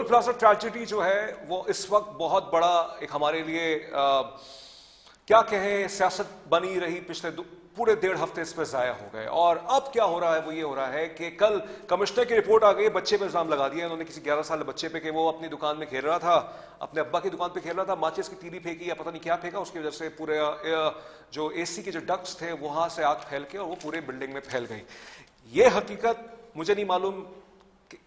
Plaza tragedy جو ہے وہ اس وقت بہت بڑا ایک ہمارے لیے کیا کہیں سیاست بنی رہی، پچھلے پورے 1.5 ہفتے اس پہ ضائع ہو گئے. اور اب کیا ہو رہا ہے وہ یہ ہو رہا ہے کہ کل کمشنر کی رپورٹ آ گئی، بچے پہ الزام لگا دیا انہوں نے، کسی 11 سال بچے پہ، کہ وہ اپنی دکان میں کھیل رہا تھا، اپنے ابا کی دکان پہ کھیل رہا تھا، ماچس کی تیلی پھینکی یا پتہ نہیں کیا پھینکا، اس کی وجہ سے پورے جو اے سی کے جو ڈکٹس تھے وہاں سے آگ پھیل کے اور وہ پورے بلڈنگ میں پھیل گئی. یہ حقیقت مجھے نہیں معلوم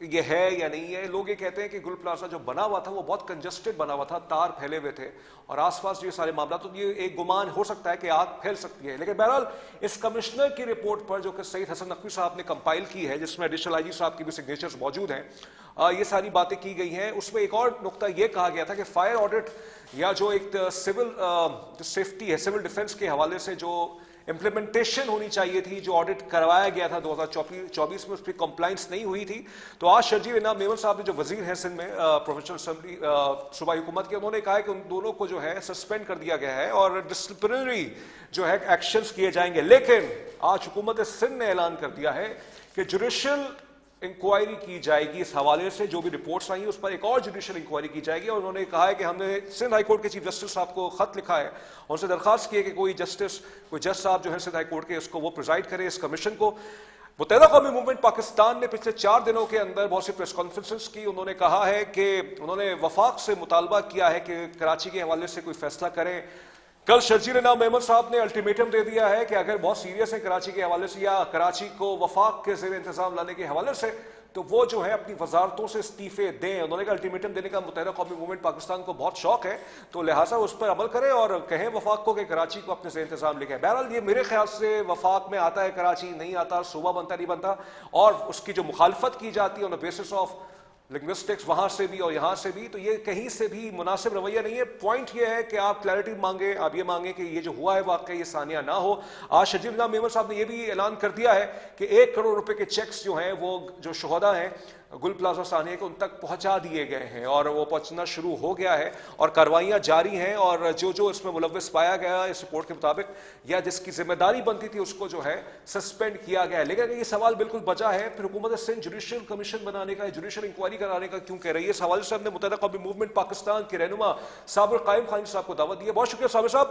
یہ ہے یا نہیں ہے. لوگ یہ کہتے ہیں کہ گل پلازا جو بنا ہوا تھا وہ بہت کنجسٹڈ بنا ہوا تھا، تار پھیلے ہوئے تھے اور آس پاس جو یہ سارے معاملات، تو یہ ایک گمان ہو سکتا ہے کہ آگ پھیل سکتی ہے. لیکن بہرحال اس کمشنر کی رپورٹ پر جو کہ سید حسن نقوی صاحب نے کمپائل کی ہے، جس میں ایڈیشنل آئی جی صاحب کی بھی سگنیچرز موجود ہیں، یہ ساری باتیں کی گئی ہیں. اس میں ایک اور نقطہ یہ کہا گیا تھا کہ فائر آڈٹ یا جو ایک سول سیفٹی ہے، سول ڈیفنس کے حوالے سے جو امپلیمنٹیشن ہونی چاہیے تھی، جو آڈٹ کروایا گیا تھا 2024 میں، اس کی کمپلائنس نہیں ہوئی تھی. تو آج شرجیل انعام میمن صاحب نے جو وزیر ہیں سندھ میں پروفیشنل اسمبلی صوبائی حکومت کے، انہوں نے کہا ہے کہ ان دونوں کو جو ہے سسپینڈ کر دیا گیا ہے اور ڈسپلنری جو ہے ایکشنز کیے جائیں گے. لیکن آج حکومت سندھ نے اعلان کر دیا ہے کہ جوڈیشل انکوائری کی جائے گی اس حوالے سے، جو بھی رپورٹس آئی ہیں اس پر ایک اور جوڈیشل انکوائری کی جائے گی. اور انہوں نے کہا ہے کہ ہم نے سندھ ہائی کورٹ کے چیف جسٹس صاحب کو خط لکھا ہے اور ان سے درخواست کی ہے کہ کوئی جج صاحب جو ہے سندھ ہائی کورٹ کے، اس کو وہ پریزائڈ کرے اس کمیشن کو. متحدہ قومی موومنٹ پاکستان نے پچھلے 4 دنوں کے اندر بہت سی پریس کانفرنسز کی. انہوں نے کہا ہے کہ انہوں نے وفاق سے مطالبہ کیا ہے کہ کراچی کے حوالے سے کوئی فیصلہ کریں. کل شرجیل انعام میمن صاحب نے الٹیمیٹم دے دیا ہے کہ اگر بہت سیریس ہے کراچی کے حوالے سے یا کراچی کو وفاق کے زیر انتظام لانے کے حوالے سے، تو وہ جو ہے اپنی وزارتوں سے استعفے دیں. انہوں نے کہا الٹیمیٹم دینے کا متحدہ قومی موومنٹ پاکستان کو بہت شوق ہے، تو لہٰذا اس پر عمل کریں اور کہیں وفاق کو کہ کراچی کو اپنے زیر انتظام لے کے. بہرحال یہ میرے خیال سے وفاق میں آتا ہے کراچی، نہیں آتا، صوبہ بنتا نہیں بنتا، اور اس کی جو مخالفت کی جاتی ہے آن دا بیسس آف لنگوسٹکس وہاں سے بھی اور یہاں سے بھی، تو یہ کہیں سے بھی مناسب رویہ نہیں ہے. پوائنٹ یہ ہے کہ آپ کلیئرٹی مانگیں، آپ یہ مانگیں کہ یہ جو ہوا ہے واقعہ یہ ثانیہ نہ ہو. آج شرجیل انعام میمن صاحب نے یہ بھی اعلان کر دیا ہے کہ 1 کروڑ روپے کے چیکس جو ہیں وہ جو شہداء ہیں گل پلازا ثانیہ کے ان تک پہنچا دیے گئے ہیں اور وہ پہنچنا شروع ہو گیا ہے اور کاروائیاں جاری ہیں. اور جو اس میں ملوث پایا گیا اس رپورٹ کے مطابق یا جس کی ذمہ داری بنتی تھی اس کو جو ہے سسپینڈ کیا گیا ہے. لیکن یہ سوال بالکل بجا ہے، پھر حکومت سندھ جوڈیشل کمیشن بنانے کا، جوڈیشل انکوائری کرانے کا کیوں کہہ رہی ہے؟ اس حوالے سے ہم نے متحدہ قومی موومنٹ پاکستان کے رہنما صابر قائم خان صاحب کو دعوت دی ہے. بہت شکریہ صابر صاحب.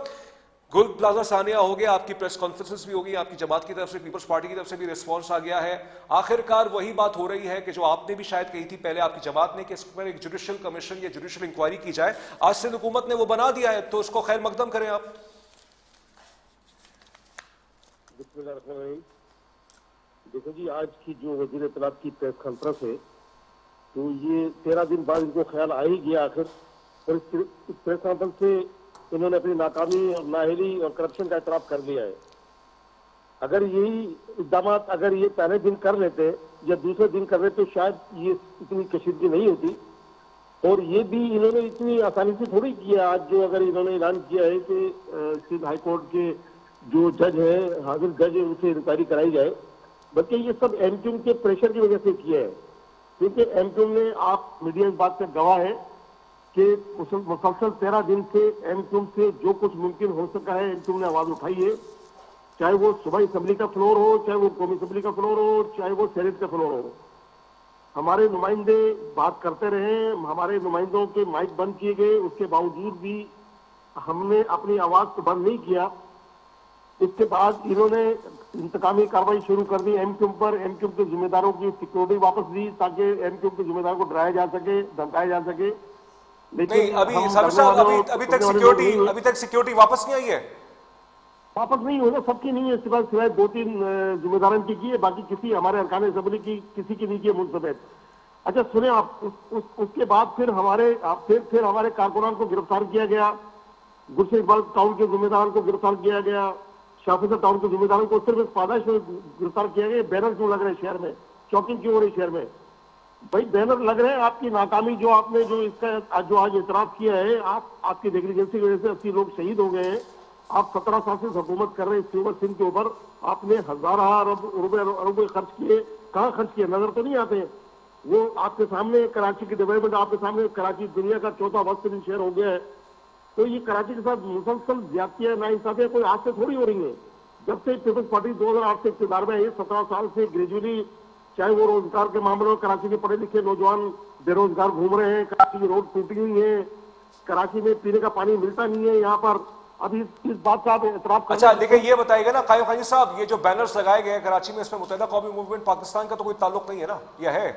گل پلازا ثانیہ ہو گیا، آپ کی پریس کانفرنسز بھی ہوگی، آپ کی جماعت کی طرف سے، پیپلز پارٹی کی طرف سے بھی ریسپانس آ گیا ہے. آخر کار وہی بات ہو رہی ہے کہ جو آپ نے بھی شاید کہی تھی پہلے آپ کی جماعت نے، کہ اس پر ایک جوڈیشل کمیشن یا جوڈیشل انکوائری کی جائے. آج سندھ حکومت نے وہ بنا دیا ہے، تو اس کو خیر مقدم کریں آپ. بسم اللہ الرحمن الرحیم. دیکھو جی، آج کی جو وزیر اطلاعات کی پریس کانفرنس ہے تو یہ 13 دن بعد ان کو خیال آ ہی گیا آخر، اور اس پریس کانفرنس سے انہوں نے اپنی ناکامی اور نااہلی اور کرپشن کا اعتراف کر لیا ہے. اگر یہی اقدامات اگر یہ پہلے دن کر لیتے یا دوسرے دن کر لیتے شاید یہ اتنی کشیدگی نہیں ہوتی. اور یہ بھی انہوں نے اتنی آسانی سے تھوڑی کیا. آج جو اگر انہوں نے اعلان کیا ہے کہ سندھ ہائی کورٹ کے جو جج ہیں، حاضر جج ہیں، ان سے انکوائری کرائی جائے، بلکہ یہ سب ایم کیو کے پریشر کی وجہ سے کیا ہے. کیونکہ ایم کیو نے، آپ میڈیا اس بات سے گواہ ہے کہ مسلسل 13 دن سے ایم کیو سے جو کچھ ممکن ہو سکا ہے ایم کیو نے آواز اٹھائی ہے، چاہے وہ صوبائی اسمبلی کا فلور ہو، چاہے وہ قومی اسمبلی کا فلور ہو، چاہے وہ سینٹ کا فلور ہو. ہمارے نمائندے بات کرتے رہے، ہمارے نمائندوں کے مائک بند کیے گئے، اس کے باوجود بھی ہم نے اپنی آواز کو بند نہیں کیا. اس کے بعد انہوں نے انتقامی کارروائی شروع کر دی ایم کیو پر. ایم کیو کے ذمہ داروں کی سیکورٹی واپس دی تاکہ ایم کیو کے ذمہ داروں کو ڈرایا جا سکے، دھمکایا جا سکے. نہیں، ابھی تک سیکورٹی واپس نہیں آئی ہے. واپس نہیں ہونا سب کی نہیں ہے، سوائے 2-3 ذمہ داروں کی ہے، باقی کسی ہمارے ارکان اسمبلی کی کسی کی نہیں کی ہے منتخب. اچھا سنیں آپ، اس کے بعد پھر ہمارے کارکنان کو گرفتار کیا گیا، گلشن اقبال ٹاؤن کے ذمہ داروں کو گرفتار کیا گیا، شافی ٹاؤن کے ذمہ داروں کو صرف اس پاداش میں گرفتار کیا گیا. بینر کیوں لگ رہے ہیں شہر میں؟ چوکنگ کیوں ہو رہی شہر میں؟ بھائی بینر لگ رہے ہیں. آپ کی ناکامی جو آپ نے جو اس کا جو آج اعتراف کیا ہے، آپ کی نیگلیجنسی کی وجہ سے 80 لوگ شہید ہو گئے ہیں. آپ 17 سال سے حکومت کر رہے ہیں سیور سندھ کے اوپر، آپ نے ہزارہ روپے خرچ کیے. کہاں خرچ کیے؟ نظر تو نہیں آتے. وہ آپ کے سامنے کراچی کی ڈیولپمنٹ، آپ کے سامنے کراچی دنیا کا 4تھا وسط ترین شہر ہو گیا ہے. تو یہ کراچی کے ساتھ مسلسل زیادتیاں ناانصافیاں کوئی آج سے تھوڑی ہو رہی ہیں. جب سے پیپلز پارٹی 2008 سے اقتدار میں ہے، 17 سال سے گریجولی چاہے وہ روزگار کے معاملے میں کراچی کے پڑھے لکھے نوجوان بے روزگار گھوم رہے ہیں, کراچی کی روڈ ٹوٹی ہوئی ہے, کراچی میں پینے کا پانی ملتا نہیں ہے یہاں پر. ابھی اس بات کا آپ اعتراف کریں. اچھا لیکن یہ بتائیے گا نا قائم خانی صاحب, یہ جو بینرز لگائے گئے ہیں کراچی میں, اس میں متحدہ قومی موومنٹ پاکستان کا تو کوئی تعلق نہیں ہے نا, یہ ہے؟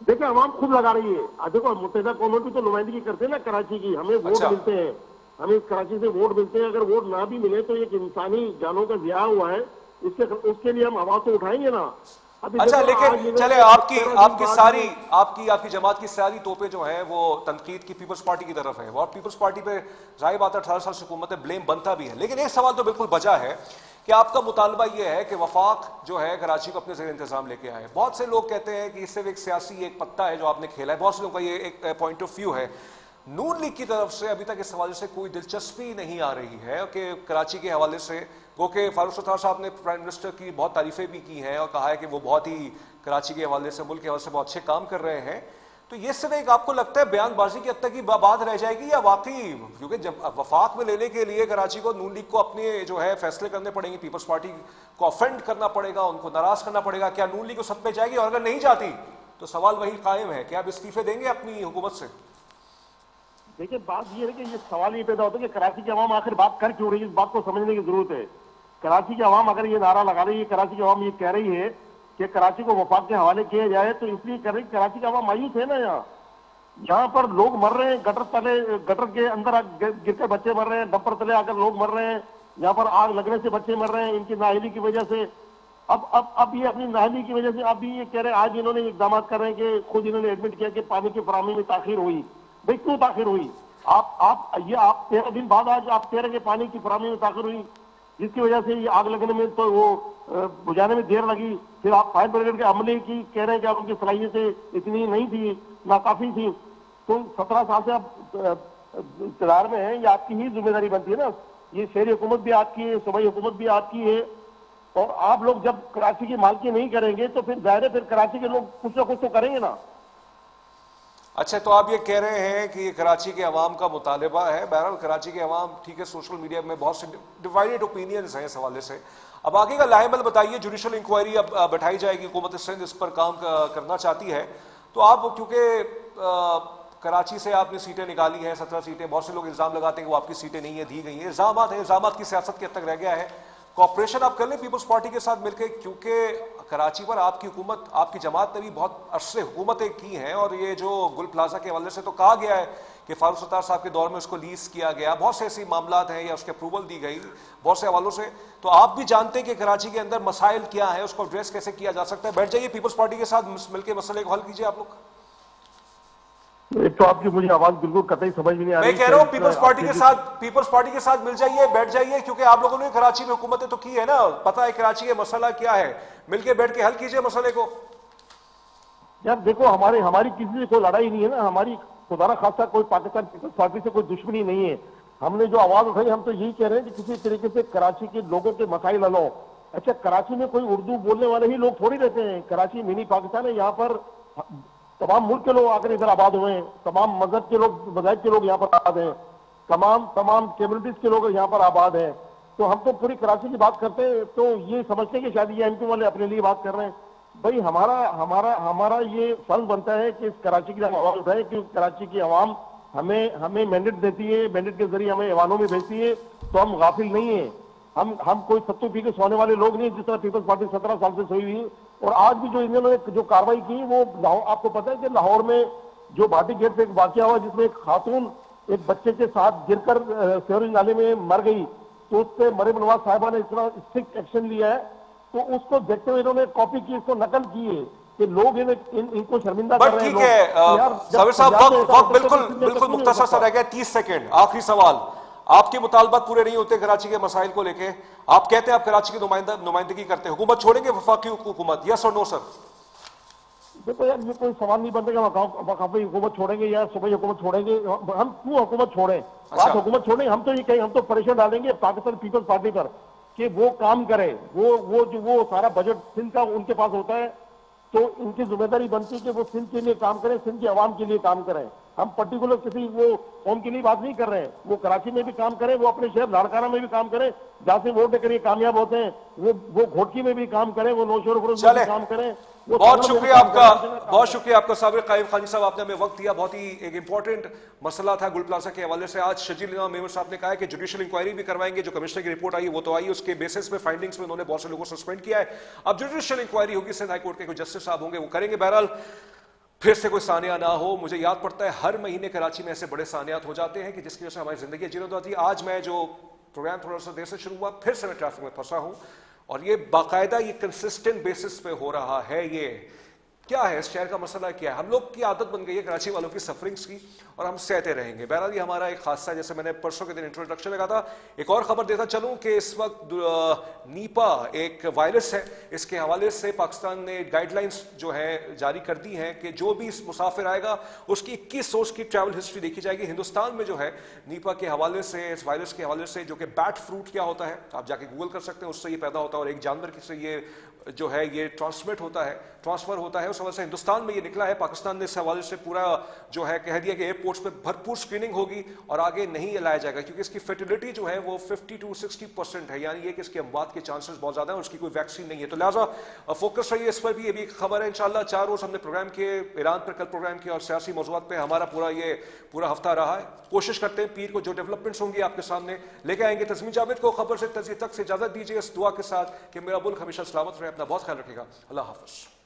دیکھیں عوام خود لگا رہی ہے. دیکھو متحدہ قوموں کی تو نمائندگی کرتے ہیں نا کراچی کی, ہمیں ووٹ ملتے ہیں, ہمیں کراچی سے ووٹ ملتے ہیں. اگر ووٹ نہ بھی ملے تو ایک انسانی جانوں کا ضیاع ہوا ہے, اس کے لیے ہم آواز تو اٹھائیں گے نا. اچھا لیکن چلے آپ کی ساری آپ کی جماعت کی ساری توپیں جو ہیں وہ تنقید کی پیپلز پارٹی کی طرف ہے, اور پیپلز پارٹی پہ ظاہر بات ہے 18 سال سے حکومت ہے, بلیم بنتا بھی ہے. لیکن ایک سوال تو بالکل بجا ہے کہ آپ کا مطالبہ یہ ہے کہ وفاق جو ہے کراچی کو اپنے زیر انتظام لے کے آئے. بہت سے لوگ کہتے ہیں کہ اس سے ایک سیاسی ایک پتا ہے جو آپ نے کھیلا ہے, بہت سے لوگوں کا یہ ایک پوائنٹ آف ویو ہے. نون لیگ کی طرف سے ابھی تک اس حوالے سے کوئی دلچسپی نہیں آ رہی ہے کہ کراچی کے حوالے سے, وہ کہ فاروق ستار صاحب نے پرائم منسٹر کی بہت تعریفیں بھی کی ہیں اور کہا ہے کہ وہ بہت ہی کراچی کے حوالے سے, ملک کے حوالے سے بہت اچھے کام کر رہے ہیں. تو یہ صرف ایک آپ کو لگتا ہے بیان بازی کی حد تک کی بات رہ جائے گی, یا واقعی کیونکہ جب وفاق میں لینے کے لیے کراچی کو نون لیگ کو اپنے جو ہے فیصلے کرنے پڑیں گے, پیپلز پارٹی کو افینڈ کرنا پڑے گا, ان کو ناراض کرنا پڑے گا, کیا نون لیگ کو سب پہ جائے گی؟ اور اگر نہیں جاتی تو سوال وہی قائم ہے کہ آپ استعفے دیں گے اپنی حکومت سے؟ دیکھیں بات یہ ہے کہ یہ سوال یہ پیدا ہوتا ہے کہ کراچی کی عوام آخر بات کر کیوں رہی ہے, اس بات کو سمجھنے کی ضرورت ہے. کراچی کی عوام اگر یہ نعرہ لگا رہی ہے, کراچی کی عوام یہ کہہ رہی ہے کہ کراچی کو وفاق کے حوالے کیا جائے, تو اس لیے کر رہی کراچی کی عوام مایوس ہے نا. یہاں پر لوگ مر رہے ہیں, گٹر کے اندر گر کر بچے مر رہے ہیں, ڈمپر تلے آ کر لوگ مر رہے ہیں, یہاں پر آگ لگنے سے بچے مر رہے ہیں ان کی نااہلی کی وجہ سے. اب یہ اپنی نااہلی کی وجہ سے اب بھی یہ کہہ رہے ہیں, آج انہوں نے اقدامات کر رہے ہیں کہ خود انہوں نے ایڈمٹ کیا کہ پانی کی فراہمی میں تاخیر ہوئی. بھائی کیوں تاخیر ہوئی؟ آپ 13 دن بعد آج آپ کہہ رہے ہیں کہ پانی کی فراہمی میں تاخیر ہوئی, جس کی وجہ سے یہ آگ لگنے میں تو وہ بجھانے میں دیر لگی. پھر آپ فائر بریگیڈ کے عملے کی کہہ رہے ہیں کہ آپ ان کی صلاحیتیں اتنی نہیں تھی, ناکافی تھی. تو 17 سال سے آپ اقتدار میں ہیں, یہ آپ کی ہی ذمہ داری بنتی ہے نا. یہ شہری حکومت بھی آپ کی ہے, صوبائی حکومت بھی آپ کی ہے, اور آپ لوگ جب کراچی کی مالکی نہیں کریں گے تو پھر ظاہر ہے پھر کراچی کے لوگ کچھ نہ کچھ تو کریں گے نا. اچھا تو آپ یہ کہہ رہے ہیں کہ یہ کراچی کے عوام کا مطالبہ ہے. بہرحال کراچی کے عوام ٹھیک ہے, سوشل میڈیا میں بہت سے ڈیوائیڈڈ اوپینینز ہیں اس حوالے سے. اب آگے کا لاہ عمل بتائیے. جوڈیشل انکوائری اب بٹھائی جائے گی, حکومت سندھ اس پر کام کرنا چاہتی ہے. تو آپ کیونکہ کراچی سے آپ نے سیٹیں نکالی ہیں 17 سیٹیں, بہت سے لوگ الزام لگاتے ہیں کہ وہ آپ کی سیٹیں نہیں ہیں, دی گئی ہیں. الزامات ہیں, الزامات کی سیاست کی حد تک رہ گیا ہے. کوآپریشن آپ کر لیں پیپلز پارٹی کے ساتھ مل کے, کیونکہ کراچی پر آپ کی حکومت, آپ کی جماعت نے بھی بہت عرصے حکومتیں کی ہیں, اور یہ جو گل پلازا کے حوالے سے تو کہا گیا ہے کہ فاروق ستار صاحب کے دور میں اس کو لیز کیا گیا, بہت سے ایسی معاملات ہیں, یا اس کے اپروول دی گئی بہت سے حوالوں سے. تو آپ بھی جانتے ہیں کہ کراچی کے اندر مسائل کیا ہیں, اس کو ایڈریس کیسے کیا جا سکتا ہے. بیٹھ جائیے پیپلز پارٹی کے ساتھ مل کے مسئلے کو حل کیجیے آپ لوگ. ایک تو آپ کی مجھے آواز بالکل قطعی سمجھ میں نہیں آ رہی. میں کہہ رہا ہوں پیپلز پارٹی کے ساتھ مل جائیے, بیٹھ جائیے, کیونکہ آپ لوگوں نے کراچی میں حکومتیں تو کی ہے نا, پتہ ہے کراچی کا مسئلہ کیا ہے, مل کے بیٹھ کے حل کیجیے مسئلے کو. یار دیکھو ہماری کسی سے کوئی لڑائی نہیں ہے نا, ہماری خدا نہ خاصہ کوئی پاکستان پیپلز پارٹی سے کوئی دشمنی نہیں ہے. ہم نے جو آواز اٹھائی ہم تو یہی کہہ رہے ہیں کہ کسی طریقے سے کراچی کے لوگوں کے مسائل حل ہوں. اچھا کراچی میں کوئی اردو بولنے والے ہی لوگ تھوڑی رہتے ہیں, کراچی منی پاکستان ہے, یہاں پر تمام ملک کے لوگ آ کر ادھر آباد ہوئے ہیں, تمام مذہب کے لوگ, مذاہب کے لوگ یہاں پر آباد ہیں, تمام کمیونٹیز کے لوگ یہاں پر آباد ہیں. تو ہم تو پوری کراچی کی بات کرتے ہیں تو یہ سمجھتے ہیں کہ شاید یہ ایم پی والے اپنے لیے بات کر رہے ہیں. بھائی ہمارا یہ فرض بنتا ہے کہ اس کراچی کی آواز اٹھائے, کہ کراچی کی عوام ہمیں مینڈیٹ دیتی ہے, مینڈیٹ کے ذریعے ہمیں ایوانوں میں بھیجتی ہے, تو ہم غافل نہیں ہیں. ہم کوئی ستو پی کے سونے والے لوگ نہیں, جس طرح پیپلز پارٹی 17 سال سے سوئی ہوئی. اور آج بھی جو انہوں نے جو کاروائی کی وہ آپ کو پتہ ہے کہ لاہور میں جو بھاٹی گیٹ پہ ایک واقعہ ہوا جس میں ایک خاتون ایک بچے کے ساتھ گر کر سیوریج نالے میں مر گئی, تو اس پہ مریم نواز صاحبہ نے اتنا اسٹرکٹ ایکشن لیا ہے. تو اس کو دیکھتے ہوئے انہوں نے کاپی کی, اس کو نقل کی ہے کہ لوگ ان کو شرمندہ کر رہے ہیں. ٹھیک ہے صابر صاحب, وقت بالکل مختصر سا رہ گیا, 30 سیکنڈ. آخری سوال, آپ کے مطالبات پورے نہیں ہوتے کراچی کے مسائل کو لے کے, آپ کہتے ہیں آپ کراچی کی نمائندگی کرتے ہیں, حکومت چھوڑیں گے وفاقی حکومت, یس اور نو سر؟ دیکھو یار یہ کوئی سوال نہیں بنتا کہ وفاقی حکومت چھوڑیں گے یا صوبائی حکومت چھوڑیں گے. ہم کیوں حکومت چھوڑیں, بات حکومت چھوڑیں, ہم تو یہ کہیں, ہم تو پریشر ڈالیں گے پاکستان پیپلز پارٹی پر کہ وہ کام کرے. وہ سارا بجٹ سندھ کا ان کے پاس ہوتا ہے, تو ان کی ذمہ داری بنتی ہے کہ وہ سندھ کے لیے کام کریں, سندھ کی عوام کے لیے کام کریں. ہم پرٹیکولر کسی وہ قوم کی نہیں بات نہیں کر رہے ہیں. وہ کراچی میں بھی کام کریں, وہ اپنے شہر لاڑکانہ میں بھی کام کریں, جہاں سے ووٹ دے کر یہ کامیاب ہوتے ہیں, وہ گھوٹکی میں بھی کام کریں, وہ نوشہر فروز میں بھی کام کریں. بہت شکریہ آپ کا, بہت شکریہ آپ کا صابر قائم خانی صاحب, آپ نے ہمیں وقت دیا. بہت ہی ایک امپورٹنٹ مسئلہ تھا گل پلازا کے حوالے سے. آج شجیل امام میمن صاحب نے کہا ہے کہ جوڈیشل انکوائری بھی کروائیں گے. جو کمشنر کی رپورٹ آئی وہ تو آئی, اس کے بیسس میں فائنڈنگز میں انہوں نے بہت سے لوگوں کو سسپینڈ کیا ہے. اب جوڈیشل انکوائری ہوگی, سندھ ہائی کورٹ کے کوئی جسٹس صاحب ہوں گے, وہ کریں گے. بہرحال پھر سے کوئی سانحہ نہ ہو. مجھے یاد پڑتا ہے ہر مہینے کراچی میں ایسے بڑے سانحات ہو جاتے ہیں کہ جس کی وجہ سے ہماری زندگی جینے آتی ہے. آج میں جو پروگرام تھوڑا سا دیر سے شروع ہوا, پھر سے میں ٹریفک میں پھنسا ہوں, اور یہ باقاعدہ یہ کنسسٹنٹ بیسس پہ ہو رہا ہے. یہ کیا ہے, اس شہر کا مسئلہ کیا ہے؟ ہم لوگ کی عادت بن گئی ہے کراچی والوں کی سفرنگز کی, اور ہم سہتے رہیں گے. بہرحال یہ ہمارا ایک حادثہ, جیسے میں نے پرسوں کے دن انٹروڈکشن لگا تھا. ایک اور خبر دیتا چلوں کہ اس وقت نیپا ایک وائرس ہے, اس کے حوالے سے پاکستان نے گائیڈ لائنز جو ہے جاری کر دی ہیں کہ جو بھی مسافر آئے گا اس کی 21 روز کی ٹریول ہسٹری دیکھی جائے گی. ہندوستان میں جو ہے نیپا کے حوالے سے, اس وائرس کے حوالے سے, جو کہ بیٹ فروٹ کیا ہوتا ہے آپ جا کے گوگل کر سکتے ہیں, اس سے یہ پیدا ہوتا ہے, اور ایک جانور سے یہ جو ہے یہ ٹرانسمٹ ہوتا ہے, ٹرانسفر ہوتا ہے. اس وجہ سے ہندوستان میں یہ نکلا ہے. پاکستان نے اس حوالے سے پورا جو ہے کہہ دیا کہ ایئرپورٹس پہ بھرپور اسکریننگ ہوگی اور آگے نہیں لایا جائے گا, کیونکہ اس کی فرٹیلٹی جو ہے وہ 50 to 60% ہے, یعنی یہ کہ اس کی اموات کے چانسز بہت زیادہ ہیں, اور اس کی کوئی ویکسین نہیں ہے. تو لہٰذا فوکس رہیے اس پر بھی. یہ بھی ایک خبر ہے. انشاءاللہ 4 روز ہم نے پروگرام کیے, ایران پر کل پروگرام کیا, اور سیاسی موضوعات پہ ہمارا پورا ہفتہ رہا ہے. کوشش کرتے ہیں پیر کو جو ڈیولپمنٹس ہوں گی آپ کے سامنے لے کے آئیں گے. تسمیم جاوید کو خبر سے تجزیے تک سے اجازت دیجیے, اس دعا کے ساتھ کہ میرا ملک ہمیشہ سلامت رہے. اپنا بہت خیال رکھے گا. اللہ حافظ.